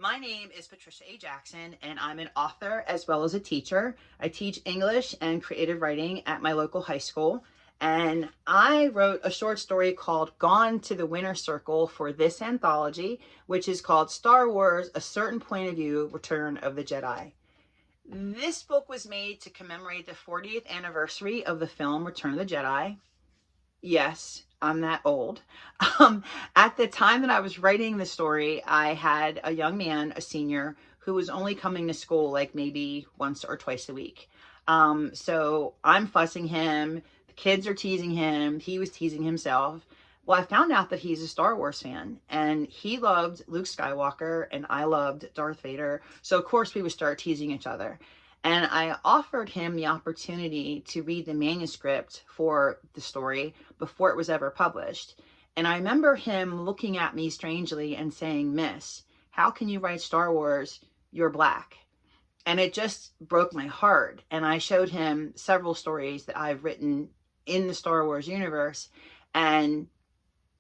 My name is Patricia A. Jackson, and I'm an author as well as a teacher. I teach English and creative writing at my local high school. And I wrote a short story called Gone to the Winner Circle for this anthology, which is called Star Wars, A Certain Point of View, Return of the Jedi. This book was made to commemorate the 40th anniversary of the film Return of the Jedi. Yes, I'm that old. At the time that I was writing the story, I had a young man, a senior, who was only coming to school like maybe once or twice a week. So I'm fussing him. The kids are teasing him. He was teasing himself. Well, I found out that he's a Star Wars fan and he loved Luke Skywalker and I loved Darth Vader. So, of course, we would start teasing each other. And I offered him the opportunity to read the manuscript for the story before it was ever published. And I remember him looking at me strangely and saying, "Miss, how can you write Star Wars? You're black." And it just broke my heart. And I showed him several stories that I've written in the Star Wars universe and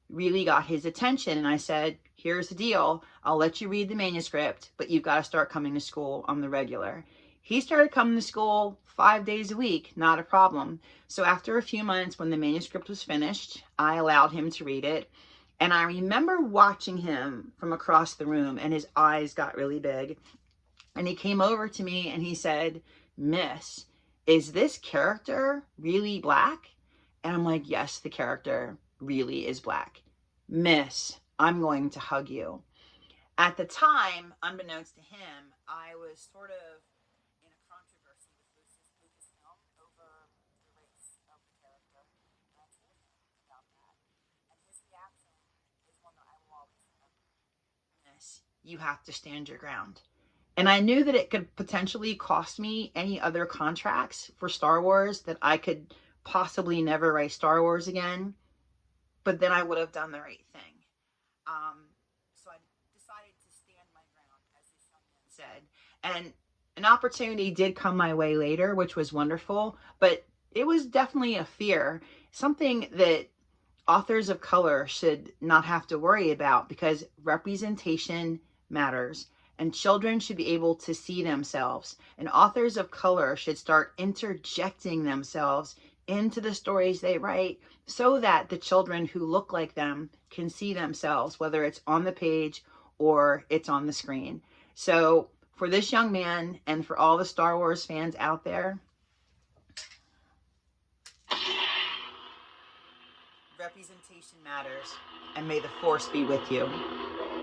really got his attention. And I said, "Here's the deal. I'll let you read the manuscript, but you've got to start coming to school on the regular." He started coming to school 5 days a week, not a problem. So after a few months, when the manuscript was finished, I allowed him to read it. And I remember watching him from across the room, and his eyes got really big. And he came over to me and he said, "Miss, is this character really black?" And I'm like, "Yes, the character really is black." "Miss, I'm going to hug you." At the time, unbeknownst to him, I was sort of in a controversy with Lucasfilm over the race of the character. And I told him about that. And his reaction is one that I will always remember. "Miss, you have to stand your ground." And I knew that it could potentially cost me any other contracts for Star Wars, that I could possibly never write Star Wars again, but then I would have done the right thing. So I decided to stand my ground, as this young man said. And an opportunity did come my way later, which was wonderful, but it was definitely a fear, something that authors of color should not have to worry about, because representation matters and children should be able to see themselves, and authors of color should start interjecting themselves into the stories they write so that the children who look like them can see themselves, whether it's on the page or it's on the screen. So for this young man and for all the Star Wars fans out there, representation matters, and may the force be with you.